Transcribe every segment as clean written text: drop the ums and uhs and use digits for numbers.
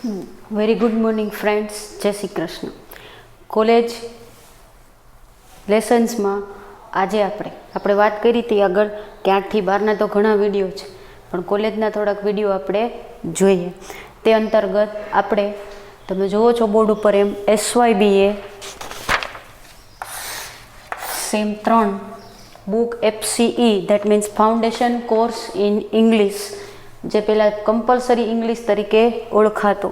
Very good morning friends, જય Shri Krishna. College લેસન્સમાં આજે આપણે વાત કરી હતી આગળ કે 8 થી 12ના તો ઘણા વિડીયો છે, પણ કોલેજના થોડાક વિડીયો આપણે જોઈએ. તે અંતર્ગત આપણે તમે જુઓ છો બોર્ડ ઉપર એમ SYBA sem 3 book FCE that means foundation course in English, જે પહેલાં કમ્પલસરી ઇંગ્લિશ તરીકે ઓળખાતો,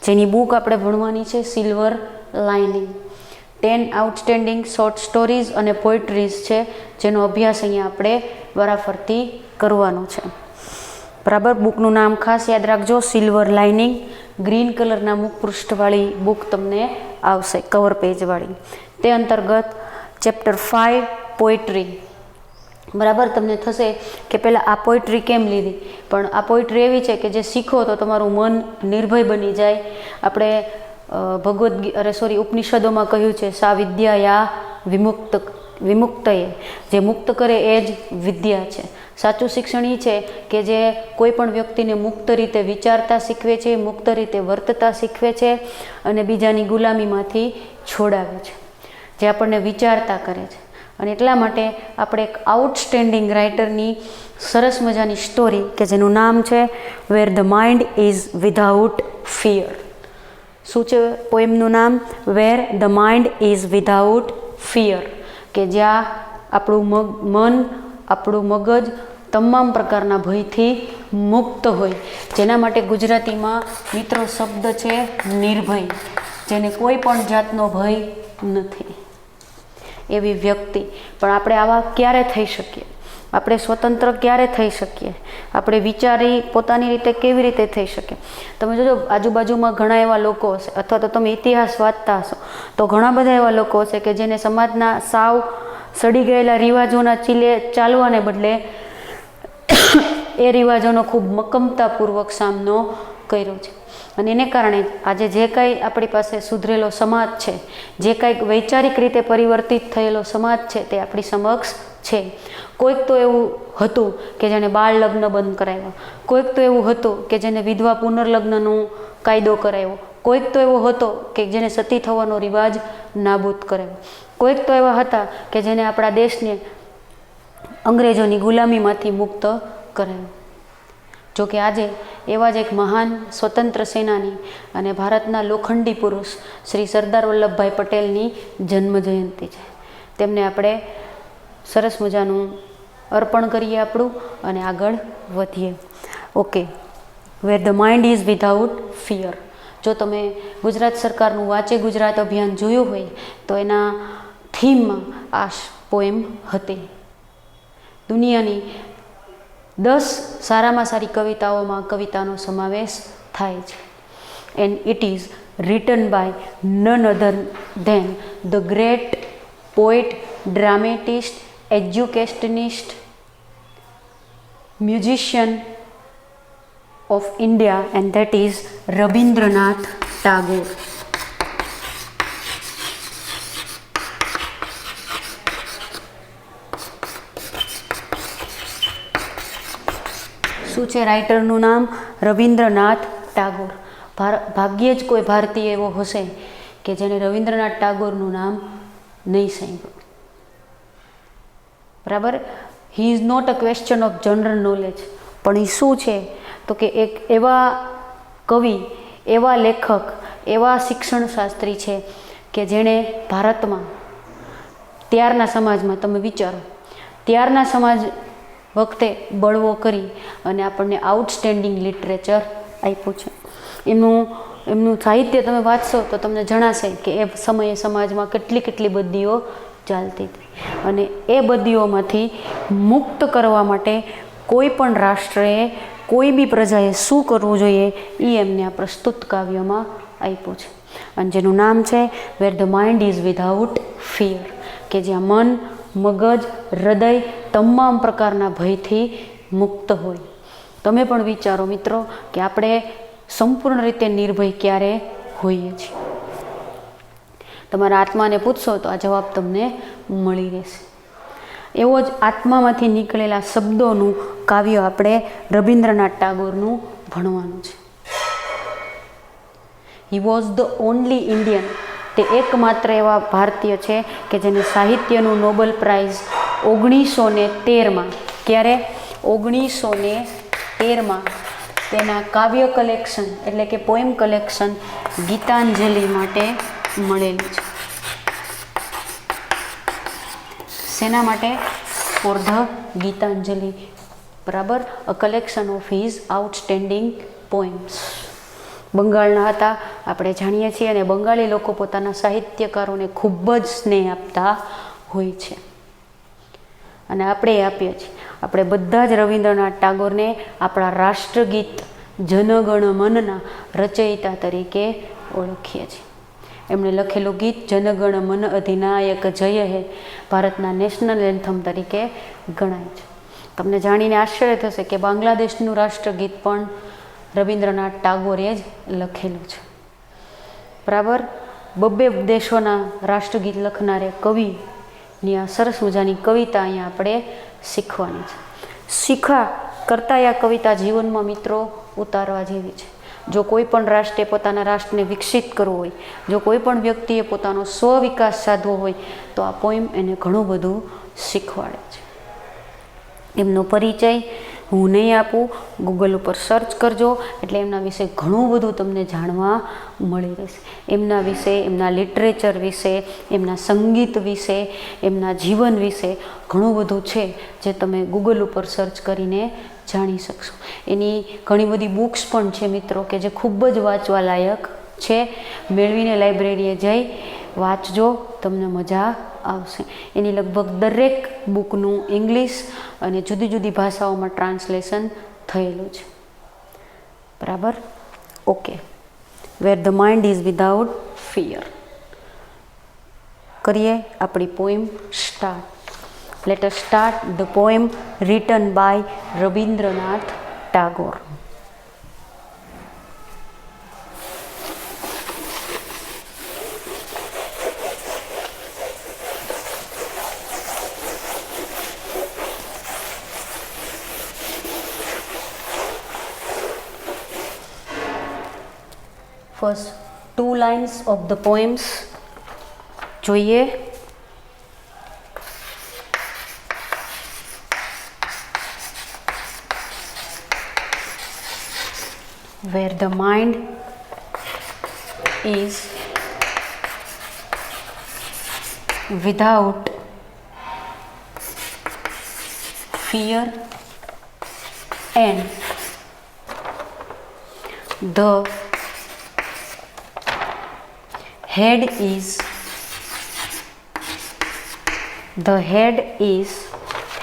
જેની બુક આપણે ભણવાની છે silver lining. 10 outstanding short stories અને પોઇટ્રીઝ છે, જેનો અભ્યાસ અહીંયા આપણે વારાફરતી કરવાનો છે. બરાબર, બુકનું નામ ખાસ યાદ રાખજો, સિલ્વર લાઇનિંગ. ગ્રીન કલરના મુખ પૃષ્ઠવાળી બુક તમને આવશે, કવર પેજવાળી. તે અંતર્ગત ચેપ્ટર 5 પોઇટ્રી. બરાબર, તમને થશે કે પહેલાં આ પોઇટ્રી કેમ લીધી, પણ આ પોઇટ્રી એવી છે કે જે શીખો તો તમારું મન નિર્ભય બની જાય. આપણે ઉપનિષદોમાં કહ્યું છે, સા વિદ્યા વિમુક્તએ, જે મુક્ત કરે એ જ વિદ્યા છે. સાચું શિક્ષણ એ છે કે જે કોઈ પણ વ્યક્તિને મુક્ત રીતે વિચારતા શીખવે છે, મુક્ત રીતે વર્તતા શીખવે છે અને બીજાની ગુલામીમાંથી છોડાવે છે, જે આપણને વિચારતા કરે છે. અને એટલા માટે આપણે એક આઉટસ્ટેન્ડિંગ રાઇટરની સરસ મજાની સ્ટોરી કે જેનું નામ છે where the mind is without fear. શું છે પોએમનું નામ? Where the mind is without fear, કે જ્યાં આપણું મન, આપણું મગજ તમામ પ્રકારના ભયથી મુક્ત હોય, જેના માટે ગુજરાતીમાં મિત્રો શબ્દ છે નિર્ભય, જેને કોઈ પણ જાતનો ભય નથી, એવી વ્યક્તિ. પણ આપણે આવા ક્યારે થઈ શકીએ? આપણે સ્વતંત્ર ક્યારે થઈ શકીએ? આપણે વિચારી પોતાની રીતે કેવી રીતે થઈ શકીએ? તમે જોજો આજુબાજુમાં ઘણા એવા લોકો હશે, અથવા તો તમે ઇતિહાસ વાંચતા હશો તો ઘણા બધા એવા લોકો હશે કે જેને સમાજના સાવ સડી ગયેલા રિવાજોના ચીલે ચાલવાને બદલે એ રિવાજોનો ખૂબ મક્કમતાપૂર્વક સામનો કર્યો છે. અને એને કારણે આજે જે કાંઈ આપણી પાસે સુધરેલો સમાજ છે, જે કાંઈક વૈચારિક રીતે પરિવર્તિત થયેલો સમાજ છે, તે આપણી સમક્ષ છે. કોઈક તો એવું હતું કે જેને બાળ લગ્ન બંધ કરાવ્યા, કોઈક તો એવું હતું કે જેને વિધવા પુનર્લગ્નનો કાયદો કરાવ્યો, કોઈક તો એવો હતો કે જેને સતી થવાનો રિવાજ નાબૂદ કરાવ્યો, કોઈક તો એવા હતા કે જેને આપણા દેશને અંગ્રેજોની ગુલામીમાંથી મુક્ત કરાવ્યો. જોકે આજે એવા જ એક મહાન સ્વતંત્ર સેનાની અને ભારતના લોખંડી પુરુષ શ્રી સરદાર વલ્લભભાઈ પટેલની જન્મજયંતિ છે. તેમને આપણે સરસ મજાનું અર્પણ કરીએ આપણું અને આગળ વધીએ. Okay, where the mind is without fear. જો તમે ગુજરાત સરકારનું વાંચે ગુજરાત અભિયાન જોયું હોય તો એના થીમમાં આ પોએમ હતી. દુનિયાની 10 સારામાં સારી કવિતાઓમાં કવિતાનો સમાવેશ થાય છે. And it is written by none other than the great poet, dramatist, educationist, musician of India, and that is Rabindranath Tagore. શું છે રાઇટરનું નામ? રવિન્દ્રનાથ ટાગોર. ભાગ્યે જ કોઈ ભારતીય એવો હશે કે જેને રવિન્દ્રનાથ ટાગોરનું નામ નહીં સાંભળ્યું. બરાબર, he is not a question of general knowledge, પણ એ શું છે તો કે એક એવા કવિ, એવા લેખક, એવા શિક્ષણ શાસ્ત્રી છે કે જેણે ભારતમાં ત્યારના સમાજમાં, તમે વિચારો, ત્યારના સમાજ વખતે બળવો કરી અને આપણને આઉટસ્ટેન્ડિંગ લિટરેચર આપ્યું છે. એમનું સાહિત્ય તમે વાંચશો તો તમને જણાશે કે એ સમયે સમાજમાં કેટલી બદીઓ ચાલતી હતી, અને એ બદીઓમાંથી મુક્ત કરવા માટે કોઈ પણ રાષ્ટ્રએ, કોઈ બી પ્રજાએ શું કરવું જોઈએ એ એમને આ પ્રસ્તુત કાવ્યમાં આપ્યું છે. અને જેનું નામ છે where the mind is without fear, કે જ્યાં મન, મગજ, હૃદય તમામ પ્રકારના ભયથી મુક્ત હોય. તમે પણ વિચારો મિત્રો કે આપણે સંપૂર્ણ રીતે નિર્ભય ક્યારે હોઈએ છીએ? તમારા આત્માને પૂછશો તો આ જવાબ તમને મળી રહેશે. એવો જ આત્મામાંથી નીકળેલા શબ્દોનું કાવ્ય આપણે રબીન્દ્રનાથ ટાગોરનું ભણવાનું છે. He was the only Indian, તે એકમાત્ર એવા ભારતીય છે કે જેને સાહિત્યનું નોબેલ પ્રાઇઝ 1913માં, ક્યારે 1913માં તેના કાવ્ય કલેક્શન એટલે કે પોએમ કલેક્શન ગીતાંજલિ માટે મળેલું છે. શેના માટે? ફોર ધ ગીતાંજલિ, બરાબર, a collection of his outstanding poems. બંગાળના હતા, આપણે જાણીએ છીએ, અને બંગાળી લોકો પોતાના સાહિત્યકારોને ખૂબ જ સ્નેહ આપતા હોય છે, અને આપણે આપીએ છીએ. આપણે બધા જ રવિન્દ્રનાથ ટાગોરને આપણા રાષ્ટ્રગીત જનગણ મનના રચયિતા તરીકે ઓળખીએ છીએ. એમણે લખેલું ગીત જનગણ મન અધિનાયક જય હે ભારતના નેશનલ એન્થમ તરીકે ગણાય છે. તમને જાણીને આશ્ચર્ય થશે કે બાંગ્લાદેશનું રાષ્ટ્રગીત પણ રવિન્દ્રનાથ ટાગોરે જ લખેલું છે, બરાબર. બબ્બે દેશોના રાષ્ટ્રગીત લખનારે કવિની આ સરસ મજાની કવિતા અહીંયા આપણે શીખવાની છે. શીખા કરતાં આ કવિતા જીવનમાં મિત્રો ઉતારવા જેવી છે. જો કોઈ પણ રાષ્ટ્રે પોતાના રાષ્ટ્રને વિકસિત કરવું હોય, જો કોઈ પણ વ્યક્તિએ પોતાનો સ્વવિકાસ સાધવો હોય, તો આ પોઈમ એને ઘણું બધું શીખવાડે છે. એમનો પરિચય હું નહીં આપું, ગૂગલ ઉપર સર્ચ કરજો, એટલે એમના વિશે ઘણું બધું તમને જાણવા મળી રહેશે. એમના વિશે, એમના લિટરેચર વિશે, એમના સંગીત વિશે, એમના જીવન વિશે ઘણું બધું છે જે તમે ગૂગલ ઉપર સર્ચ કરીને જાણી શકશો. એની ઘણી બધી બુક્સ પણ છે મિત્રો કે જે ખૂબ જ વાંચવા લાયક છે. મેળવીને લાઇબ્રેરીએ જઈ વાંચજો, તમને મજા આવશે. એની લગભગ દરેક બુકનું ઇંગ્લિશ અને જુદી જુદી ભાષાઓમાં ટ્રાન્સલેશન થયેલું છે, બરાબર. Okay, where the mind is without fear. કરીએ આપણી poem start. Let us start the poem written by Rabindranath Tagore. First two lines of the poems જોઈએ. Where the mind is without fear and the head is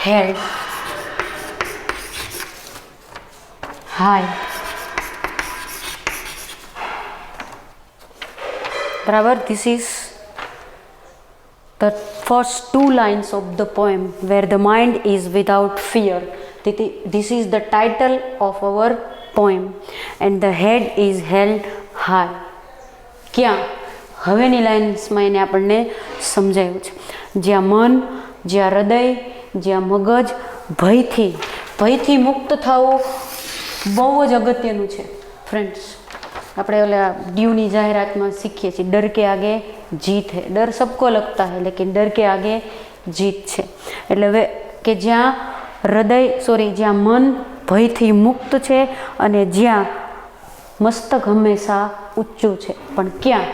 held high. બરાબર. This is the first two lines of the poem where the mind is without fear. This is the title of our poem and the head is held high. ક્યાં? હવેની લાઇન્સમાં એને આપણને સમજાયું છે. જ્યાં મન, જ્યાં હૃદય, જ્યાં મગજ ભયથી મુક્ત થવું બહુ જ અગત્યનું છે ફ્રેન્ડ્સ. આપણે ઓલા ડ્યુની જાહેરાતમાં શીખીએ છીએ, ડર કે આગે જીત હે. ડર સબકો લગતા હે લેકિન ડર કે આગે જીત છે. એટલે હવે કે જ્યાં મન ભયથી મુક્ત છે અને જ્યાં મસ્તક હંમેશા ઊંચું છે. પણ ક્યાં?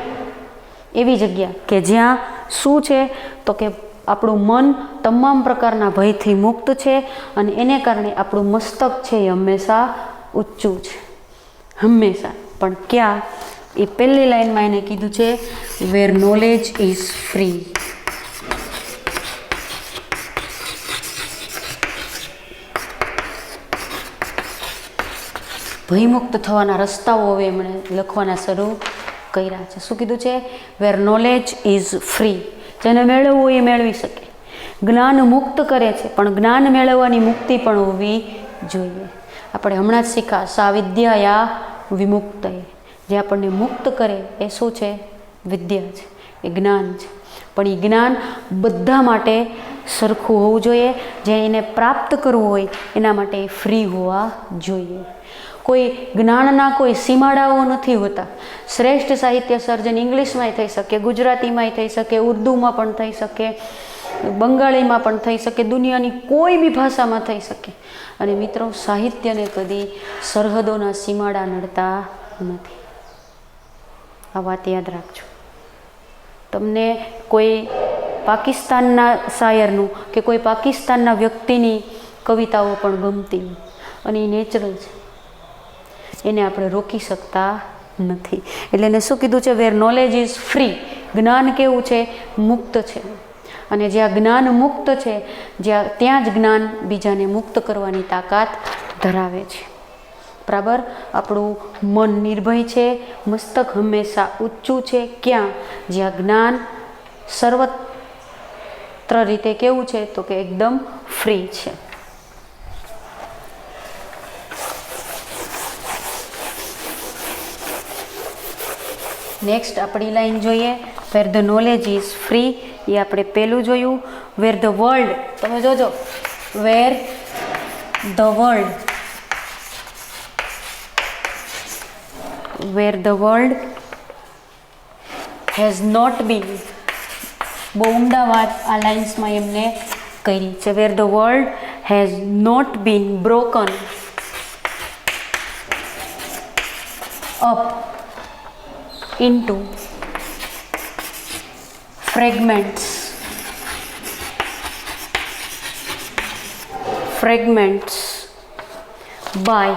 એવી જગ્યા કે જ્યાં શું છે તો કે આપણું મન તમામ પ્રકારના ભયથી મુક્ત છે અને એને કારણે આપણું મસ્તક છે એ હંમેશા ઊંચું છે, હંમેશા. પણ ક્યાં? એ પહેલી લાઈનમાં એને કીધું છે વેર નોલેજ ઇઝ ફ્રી. ભયમુક્ત થવાના રસ્તાઓ હવે એમણે લખવાના શરૂ કર્યા છે. શું કીધું છે? વેર નોલેજ ઇઝ ફ્રી. જેને મેળવવું એ મેળવી શકે. જ્ઞાન મુક્ત કરે છે, પણ જ્ઞાન મેળવવાની મુક્તિ પણ હોવી જોઈએ. આપણે હમણાં જ શીખા સા વિદ્યાયા વિમુક્ત. જે આપણને મુક્ત કરે એ શું છે? વિદ્યા છે, એ જ્ઞાન છે. પણ એ જ્ઞાન બધા માટે સરખું હોવું જોઈએ. જે એને પ્રાપ્ત કરવું હોય એના માટે ફ્રી હોવા જોઈએ. કોઈ જ્ઞાનના કોઈ સીમાડાઓ નથી હોતા. શ્રેષ્ઠ સાહિત્ય સર્જન ઇંગ્લિશમાંય થઈ શકે, ગુજરાતીમાંય થઈ શકે, ઉર્દુમાં પણ થઈ શકે, બંગાળીમાં પણ થઈ શકે, દુનિયાની કોઈ બી ભાષામાં થઈ શકે. અને મિત્રો, સાહિત્યને કદી સરહદોના સીમાડા નડતા નથી. આ વાત યાદ રાખજો. તમને કોઈ પાકિસ્તાનના શાયરનું કે કોઈ પાકિસ્તાનના વ્યક્તિની કવિતાઓ પણ ગમતી હોય અને એ નેચરલ છે, એને આપણે રોકી શકતા નથી. એટલે એને શું કીધું છે? વેર નોલેજ ઇઝ ફ્રી. જ્ઞાન કેવું છે? મુક્ત છે. અને જ્યાં જ્ઞાન મુક્ત છે, ત્યાં જ જ્ઞાન બીજાને મુક્ત કરવાની તાકાત ધરાવે છે. બરાબર? આપણું મન નિર્ભય છે, મસ્તક હંમેશા ઊંચું છે. ક્યાં? જ્યાં જ્ઞાન સર્વત્ર રીતે કેવું છે? તો કે એકદમ ફ્રી છે. નેક્સ્ટ આપણી લાઈન જોઈએ, where the knowledge is free. એ આપણે પહેલું જોયું. વેર ધ વર્લ્ડ, તમે જોજો, where the world has not been, બહુ ઊંડા વાત આ લાઇન્સમાં એમને કરી છે. Where the world has not been broken up into fragments by,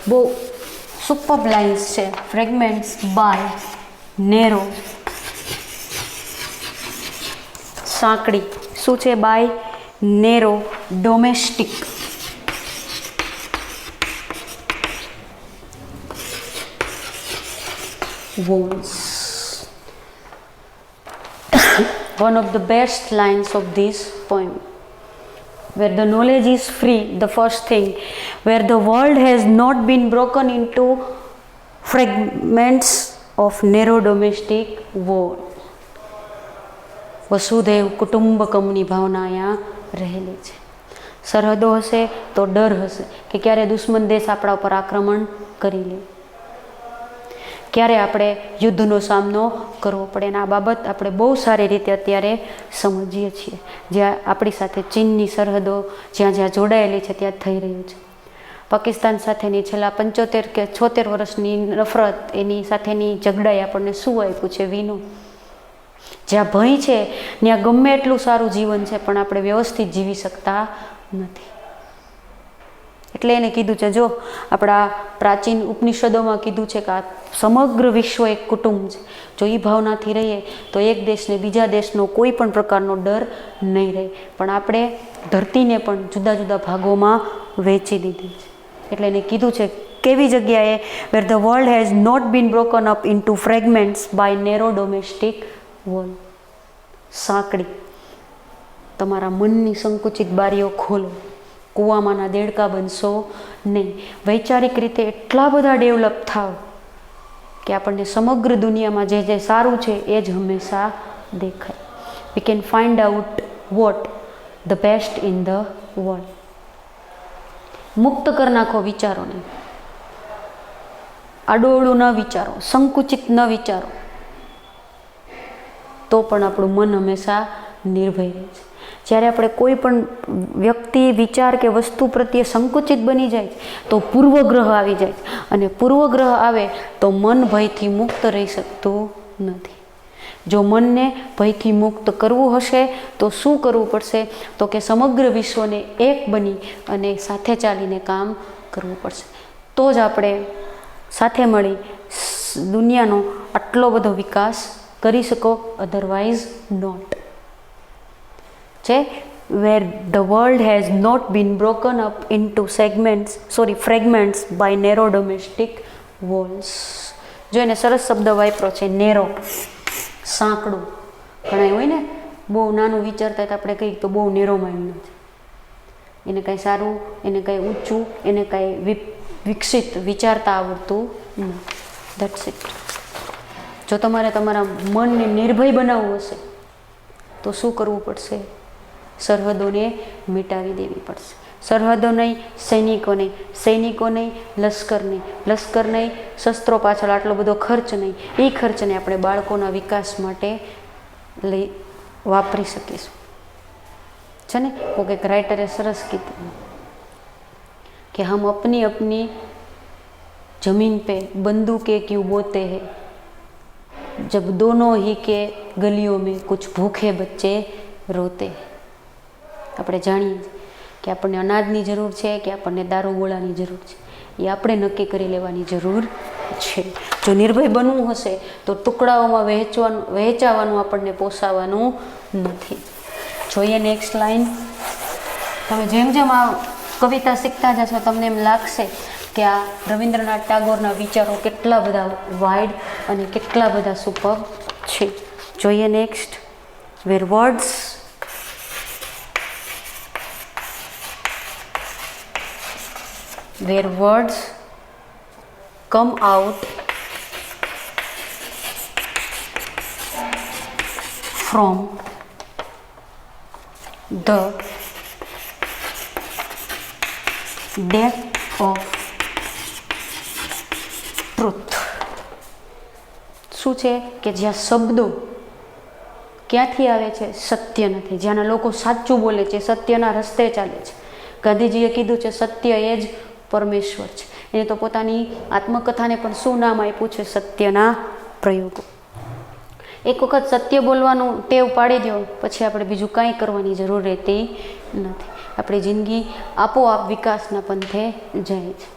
બહુ સુપર લાઇન્સ છે, fragments by narrow, સાંકડી, શું છે? by narrow domestic walls. One of the best lines of this poem. Where the knowledge is free, the first thing, where the world has not been broken into fragments of narrow domestic wall. વસુધૈવ કુટુંબકમની ભાવના અહીંયા રહેલી છે. સરહદો હશે તો ડર હશે કે ક્યારે દુશ્મન દેશ આપણા ઉપર આક્રમણ કરી લે, ક્યારે આપણે યુદ્ધનો સામનો કરવો પડે. અને આ બાબત આપણે બહુ સારી રીતે અત્યારે સમજીએ છીએ. જ્યાં આપણી સાથે ચીનની સરહદો જ્યાં જોડાયેલી છે ત્યાં થઈ રહ્યું છે. પાકિસ્તાન સાથેની છેલ્લા 75 કે 76 વર્ષની નફરત, એની સાથેની ઝઘડાએ આપણને શું આપ્યું છે? વિનો. જ્યાં ભય છે ત્યાં ગમે એટલું સારું જીવન છે, પણ આપણે વ્યવસ્થિત જીવી શકતા નથી. એટલે એને કીધું છે, જો આપણા પ્રાચીન ઉપનિષદોમાં કીધું છે કે આ સમગ્ર વિશ્વ એક કુટુંબ છે. જો એ ભાવનાથી રહીએ તો એક દેશને બીજા દેશનો કોઈ પણ પ્રકારનો ડર નહીં રહે. પણ આપણે ધરતીને પણ જુદા જુદા ભાગોમાં વહેંચી દીધી છે. એટલે એને કીધું છે કેવી જગ્યાએ? Where the world has not been broken up into fragments by narrow domestic wall. સાંકડી, તમારા મનની સંકુચિત બારીઓ ખોલો. કૂવામાંના દેડકા બનશો નહીં. વૈચારિક રીતે એટલા બધા ડેવલપ થાવ કે આપણને સમગ્ર દુનિયામાં જે સારું છે એ જ હંમેશા દેખાય. We can find out vote the best in the world. મુક્ત કરી નાખો વિચારોને. આડોઅવળું ન વિચારો, સંકુચિત ન વિચારો, તો પણ આપણું મન હંમેશા નિર્ભય રહે છે. જ્યારે આપણે કોઈ પણ વ્યક્તિ, વિચાર કે વસ્તુ પ્રત્યે સંકુચિત બની જાય તો પૂર્વગ્રહ આવી જાય, અને પૂર્વગ્રહ આવે તો મન ભયથી મુક્ત રહી શકતું નથી. જો મનને ભયથી મુક્ત કરવું હશે તો શું કરવું પડશે? તો કે સમગ્ર વિશ્વને એક બની અને સાથે ચાલીને કામ કરવું પડશે. તો જ આપણે સાથે મળી દુનિયાનો આટલો બધો વિકાસ કરી શકો, અધરવાઇઝ નોટ. છે where the world has not been broken up into fragments by narrow domestic walls. જો એને સરસ શબ્દ વાપરો છે, નેરો, સાંકડું. ઘણા હોય ને બહુ નાનું વિચારતા હોય તો આપણે કહીએ તો બહુ નેરો માઇન્ડ છે, એને કાંઈ સારું, એને કાંઈ ઊંચું, એને કાંઈ વિકસિત વિચારતા આવડતું નથી. That's it. જો તમારે તમારા મનને નિર્ભય બનાવવું હશે તો શું કરવું પડશે? સરહદોને મિટાવી દેવી પડશે. સરહદો નહીં, સૈનિકો નહીં, સૈનિકો નહીં, લશ્કર નહીં, લશ્કર નહીં, શસ્ત્રો પાછળ આટલો બધો ખર્ચ નહીં. એ ખર્ચને આપણે બાળકોના વિકાસ માટે વાપરી શકીશું. છે ને, કોઈક એક રાઇટરે સરસ કીધું કે હમ अपनी अपनी जमीन पे बंदूकें क्यों बोते हैं जब दोनों ही के गलियों में कुछ भूखे बच्चे रोते. આપણે જાણીએ કે આપણને અનાજની જરૂર છે કે આપણને દારૂ ગોળાની જરૂર છે, એ આપણે નક્કી કરી લેવાની જરૂર છે. જો નિર્ભય બનવું હશે તો ટુકડાઓમાં વહેંચાવાનું આપણને પોસાવાનું નથી. જોઈએ નેક્સ્ટ લાઈન. તમે જેમ જેમ આ કવિતા શીખતા જશો તમને એમ લાગશે કે આ રવિન્દ્રનાથ ટાગોરના વિચારો કેટલા બધા વાઇડ અને કેટલા બધા સુપર છે. જોઈએ next. Wear words come out from the depth of truth. શું છે કે જ્યાં શબ્દો ક્યાંથી આવે છે? સત્યનાથી. જ્યાંના લોકો સાચું બોલે છે, સત્યના રસ્તે ચાલે છે. ગાંધીજીએ કીધું છે સત્ય એ જ પરમેશ્વર છે. એને તો પોતાની આત્મકથાને પણ શું નામ આપ્યું છે? સત્યના પ્રયોગો. એક વખત સત્ય બોલવાનું ટેવ પાડી દો પછી આપણે બીજું કાંઈ કરવાની જરૂર રહેતી નથી. આપણી જિંદગી આપોઆપ વિકાસના પંથે જાય છે.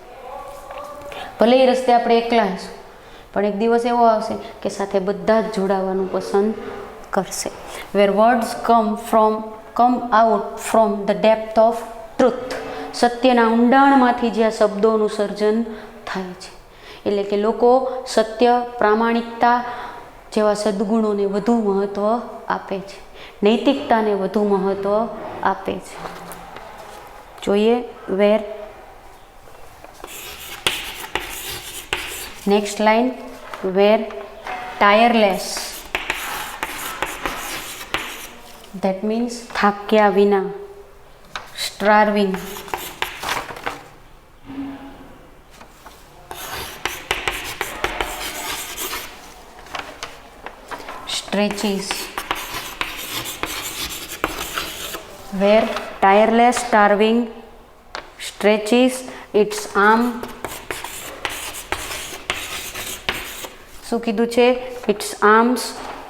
ભલે એ રસ્તે આપણે એકલા હશું પણ એક દિવસ એવો આવશે કે સાથે બધા જ જોડાવાનું પસંદ કરશે. Where words come out from the depth of truth. સત્યના ઊંડાણમાંથી જ્યાં શબ્દોનું સર્જન થાય છે. એટલે કે લોકો સત્ય, પ્રામાણિકતા જેવા સદ્ગુણોને વધુ મહત્ત્વ આપે છે, નૈતિકતાને વધુ મહત્ત્વ આપે છે. જોઈએ where. Next line. Where tireless, that means થાક્યા વિના. Striving, stretches. Where tireless, starving, stretches its arm. શું કીધું છે? its arms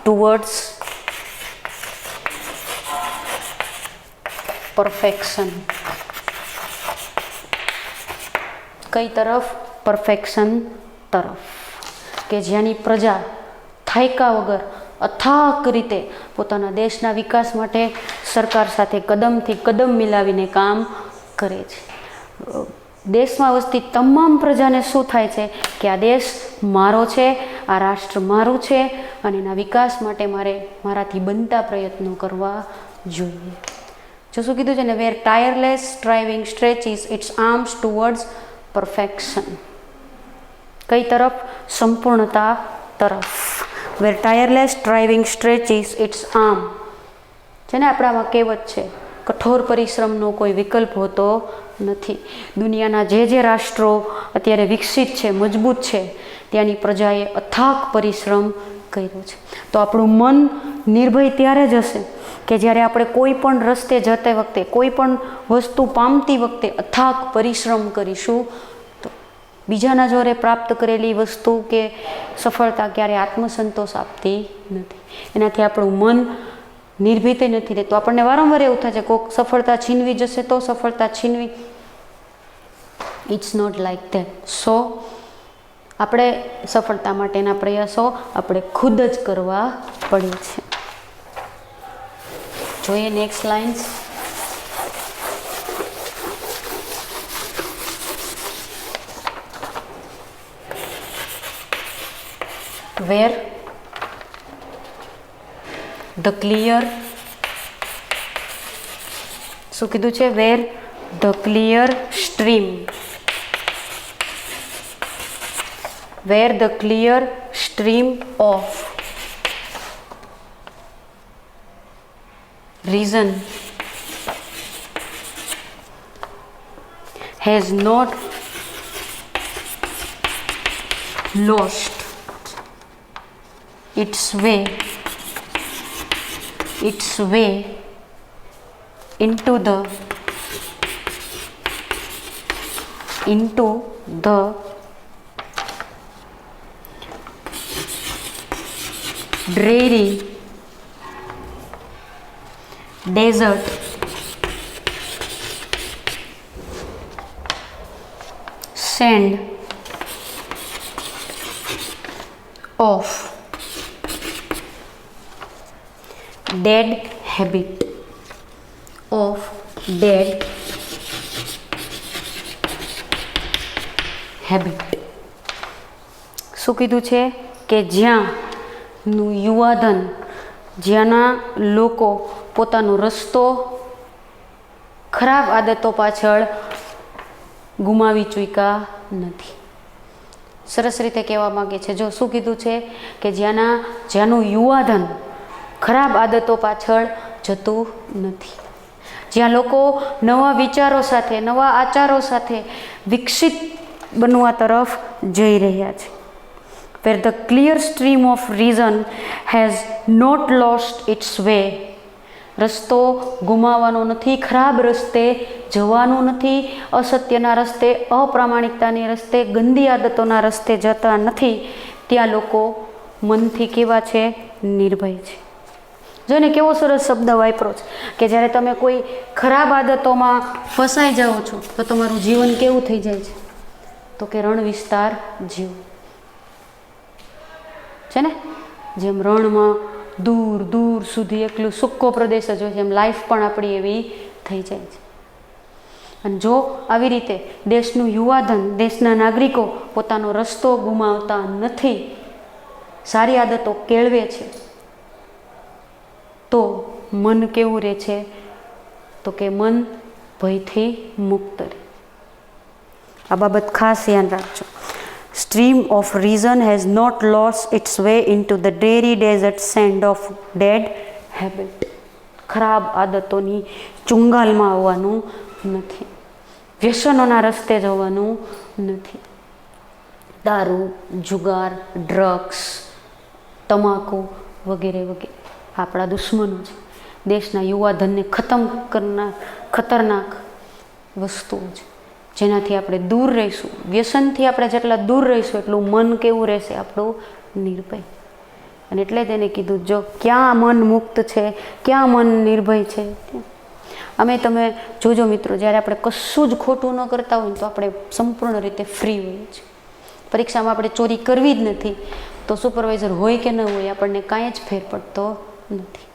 towards perfection. કઈ તરફ? પરફેક્શન તરફ. કે જ્યાંની પ્રજા થાયકા વગર અથાક રીતે પોતાના દેશના વિકાસ માટે સરકાર સાથે કદમથી કદમ મિલાવીને કામ કરે છે. દેશમાં વસતી તમામ પ્રજાને શું થાય છે કે આ દેશ મારો છે, આ રાષ્ટ્ર મારું છે અને એના વિકાસ માટે મારાથી બનતા પ્રયત્નો કરવા જોઈએ. જો શું કીધું છે ને? વેર ટાયરલેસ સ્ટ્રાઇવિંગ સ્ટ્રેચિસ ઇટ્સ આર્મ્સ ટુવર્ડ્સ પરફેક્શન. કઈ તરફ? સંપૂર્ણતા તરફ. વેર ટાયરલેસ સ્ટ્રાઇવિંગ સ્ટ્રેચિસ ઇટ્સ આર્મ. છે ને, આપણામાં કહેવત છે કઠોર પરિશ્રમનો કોઈ વિકલ્પ હોતો નથી. દુનિયાના જે રાષ્ટ્રો અત્યારે વિકસિત છે, મજબૂત છે, ત્યાંની પ્રજાએ અથાક પરિશ્રમ કર્યો છે. તો આપણું મન નિર્ભય ત્યારે જ હશે કે જ્યારે આપણે કોઈ પણ રસ્તે જતી વખતે, કોઈ પણ વસ્તુ પામતી વખતે અથાક પરિશ્રમ કરીશું. તો બીજાના જોરે પ્રાપ્ત કરેલી વસ્તુ કે સફળતા ક્યારે આત્મસંતોષ આપતી નથી. એનાથી આપણું મન નિર્ભીત નથી રહેતું. આપણને વારંવાર એવું થાય છે કોઈક સફળતા છીનવી જશે તો સફળતા છીનવી. It's not like that. So આપણે સફળતા માટેના પ્રયાસો આપણે ખુદ જ કરવા પડે છે. જોઈએ next lines. Where the clear. શું કીધું છે? Where the clear stream. Where the clear stream of reason has not lost its way into the dreary desert sand of dead habit શું કીધું છે કે જ્યાંનું યુવાધન, જ્યાંના લોકો પોતાનો રસ્તો ખરાબ આદતો પાછળ ગુમાવી ચૂક્યા નથી. સરસ રીતે કહેવા માગે છે. જો શું કીધું છે કે જ્યાંનું યુવાધન ખરાબ આદતો પાછળ જતું નથી, જ્યાં લોકો નવા વિચારો સાથે, નવા આચારો સાથે વિકસિત બનવા તરફ જઈ રહ્યા છે. where the clear stream of reason has not lost its way. રસ્તો ગુમાવવાનો નથી, ખરાબ રસ્તે જવાનું નથી, અસત્યના રસ્તે, અપ્રામાણિકતાની રસ્તે, ગંદી આદતોના રસ્તે જતા નથી. ત્યાં લોકો મનથી કેવા છે? નિર્ભય છે. જોને કેવો સરસ શબ્દ વાપરો છે કે જ્યારે તમે કોઈ ખરાબ આદતોમાં ફસાઈ જાઓ છો તો તમારું જીવન કેવું થઈ જાય છે? તો કે રણ વિસ્તાર જેવું છે ને. જેમ રણમાં દૂર દૂર સુધી એકલું સૂકો પ્રદેશ જ હોય છે, એમ લાઈફ પણ આપણી એવી થઈ જાય છે. અને જો આવી રીતે દેશનું યુવાધન, દેશના નાગરિકો પોતાનો રસ્તો ગુમાવતા નથી, સારી આદતો કેળવે છે, તો મન કેવું રહે છે? તો કે મન ભયથી મુક્ત રહે. આ બાબત ખાસ ધ્યાન રાખજો. Stream of reason has not lost its way into the dreary desert sand of dead habit. ખરાબ આદતોની ચુંગાલમાં આવવાનું નથી, વ્યસનોના રસ્તે જવાનું નથી. દારૂ, જુગાર, ડ્રગ્સ, તમાકુ વગેરે વગેરે આપણા દુશ્મનો છે. દેશના યુવાધનને ખતમ કરનાર ખતરનાક વસ્તુઓ છે, જેનાથી આપણે દૂર રહીશું. વ્યસનથી આપણે જેટલા દૂર રહીશું એટલું મન કેવું રહેશે? આપણું નિર્ભય. અને એટલે તેને કીધું, જો ક્યાં મન મુક્ત છે, ક્યાં મન નિર્ભય છે. અમે તમે જોજો મિત્રો, જ્યારે આપણે કશું જ ખોટું ન કરતા હોય તો આપણે સંપૂર્ણ રીતે ફ્રી હોઈએ છીએ. પરીક્ષામાં આપણે ચોરી કરવી જ નથી તો સુપરવાઇઝર હોય કે ન હોય આપણને કાંઈ જ ફેર પડતો નથી.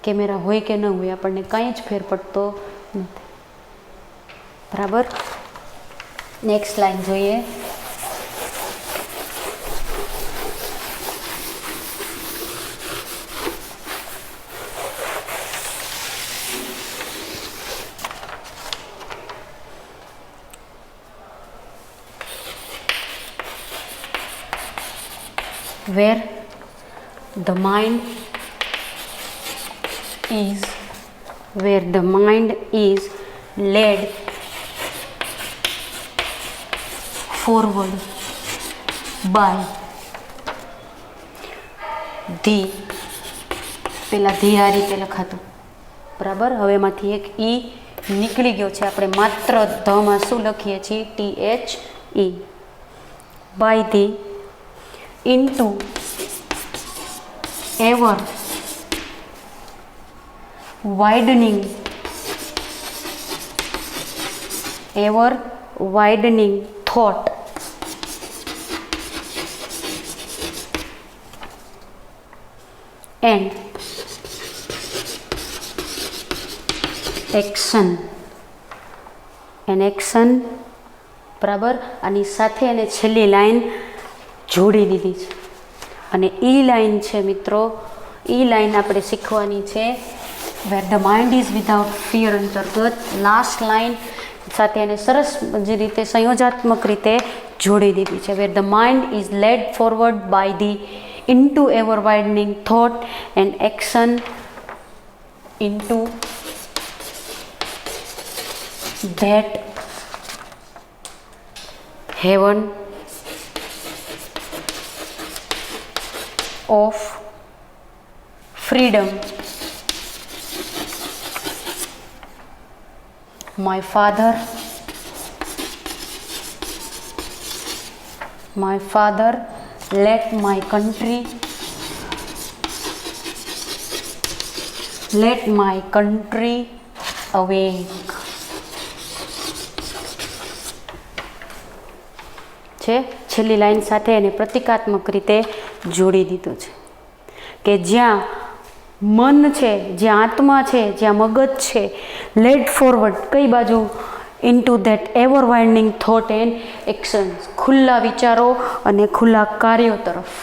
કેમેરા હોય કે ન હોય આપણને કાંઈ જ ફેર પડતો નથી. બરાબર. નેક્સ્ટ લાઈન જોઈએ. where the mind is led forward by the, પેલા ધી આ રીતે લખાતું, બરાબર. હવે એમાંથી એક ઈ નીકળી ગયો છે. આપણે માત્ર ધમાં શું લખીએ છીએ? THE. by the, into ever widening thought and action. બરાબર. આની સાથે એને છેલ્લી લાઈન જોડી દીધી છે. અને ઈ લાઈન છે મિત્રો, ઈ લાઈન આપણે શીખવાની છે. where the mind is without fear અંતર્ગત લાસ્ટ લાઈન સાથે એને સરસ રીતે સંયોજાત્મક રીતે જોડી દીધી છે. Where the mind is led forward by thee into ever widening thought and action into that heaven of freedom. My father let my country awake. છે છેલ્લી લાઈન સાથે એને પ્રતિકાત્મક રીતે જોડી દીધું છે કે જ્યાં મન છે, જ્યાં આત્મા છે, જ્યાં મગજ છે, લેડ ફોરવર્ડ કઈ બાજુ? Into that ever widening thought and actions, ખુલ્લા વિચારો અને ખુલ્લા કાર્યો તરફ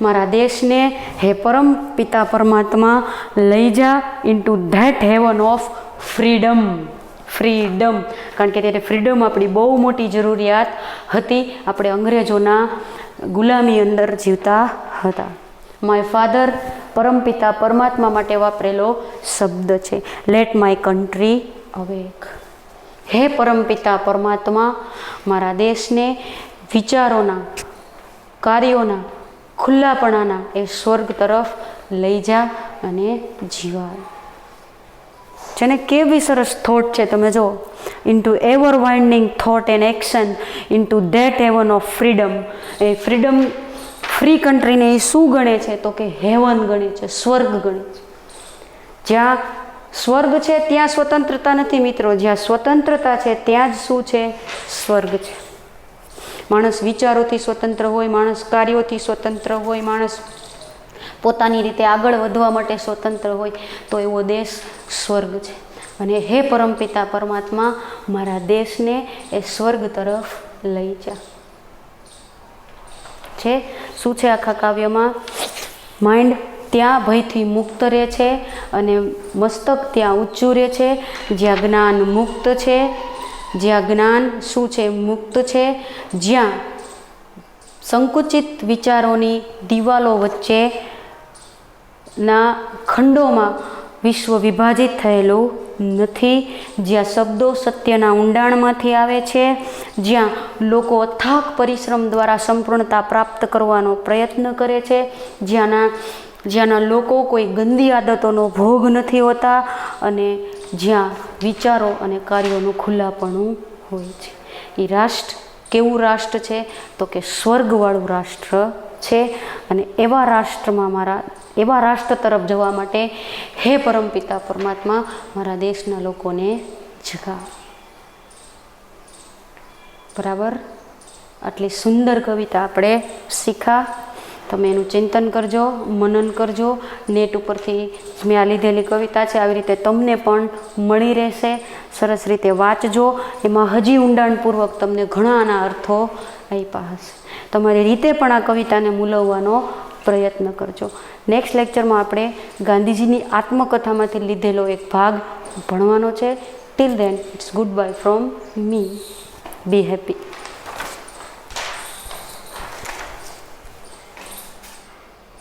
મારા દેશને હે પરમ પિતા પરમાત્મા લઈ જા into that heaven of freedom. કારણ કે ત્યારે ફ્રીડમ આપણી બહુ મોટી જરૂરિયાત હતી. આપણે અંગ્રેજોના ગુલામી અંદર જીવતા હતા. માય ફાધર પરમપિતા પરમાત્મા માટે વાપરેલો શબ્દ છે. Let my country awake. હે પરમપિતા પરમાત્મા મારા દેશને વિચારોના, કાર્યોના, ખુલ્લાપણાના એ સ્વર્ગ તરફ લઈ જા અને જીવાય. જેને કેવી સરસ થોટ છે તમે જો. Into ever widening thought and action into that heaven of freedom. એ ફ્રીડમ, ફ્રી કન્ટ્રીને એ શું ગણે છે તો કે હેવન ગણે છે, સ્વર્ગ ગણે છે. જ્યાં સ્વર્ગ છે ત્યાં સ્વતંત્રતા નથી મિત્રો, જ્યાં સ્વતંત્રતા છે ત્યાં જ શું છે? સ્વર્ગ છે. માણસ વિચારોથી સ્વતંત્ર હોય, માણસ કાર્યોથી સ્વતંત્ર હોય, માણસ પોતાની રીતે આગળ વધવા માટે સ્વતંત્ર હોય તો એવો દેશ સ્વર્ગ છે. અને હે પરમપિતા પરમાત્મા મારા દેશને એ સ્વર્ગ તરફ લઈ જા. છે શું છે આખા કાવ્યમાં? માઇન્ડ ત્યાં ભયથી મુક્ત રહે છે અને મસ્તક ત્યાં ઊંચું રહે છે જ્યાં જ્ઞાન મુક્ત છે, જ્યાં જ્ઞાન શું છે? મુક્ત છે. જ્યાં સંકુચિત વિચારોની દિવાલો વચ્ચેના ખંડોમાં વિશ્વ વિભાજિત થયેલું નથી, જ્યાં શબ્દો સત્યના ઊંડાણમાંથી આવે છે, જ્યાં લોકો અથાગ પરિશ્રમ દ્વારા સંપૂર્ણતા પ્રાપ્ત કરવાનો પ્રયત્ન કરે છે, જ્યાંના લોકો કોઈ ગંદી આદતોનો ભોગ નથી હોતા અને જ્યાં વિચારો અને કાર્યોનું ખુલ્લાપણું હોય છે. એ રાષ્ટ્ર કેવું રાષ્ટ્ર છે તો કે સ્વર્ગવાળું રાષ્ટ્ર છે. અને એવા રાષ્ટ્ર તરફ જવા માટે હે પરમપિતા પરમાત્મા મારા દેશના લોકોને જગા. બરાબર, આટલી સુંદર કવિતા આપણે શીખા. તમે એનું ચિંતન કરજો, મનન કરજો. નેટ ઉપરથી મેં આ લીધેલી કવિતા છે આવી રીતે તમને પણ મળી રહેશે. સરસ રીતે વાંચજો, એમાં હજી ઊંડાણપૂર્વક તમને ઘણા આના અર્થો આપ્યા હશે. તમારી રીતે પણ આ કવિતાને મૂલવવાનો પ્રયત્ન કરજો. નેક્સ્ટ લેક્ચરમાં આપણે ગાંધીજીની આત્મકથામાંથી લીધેલો એક ભાગ ભણવાનો છે. Till then it's good bye from me. Be happy.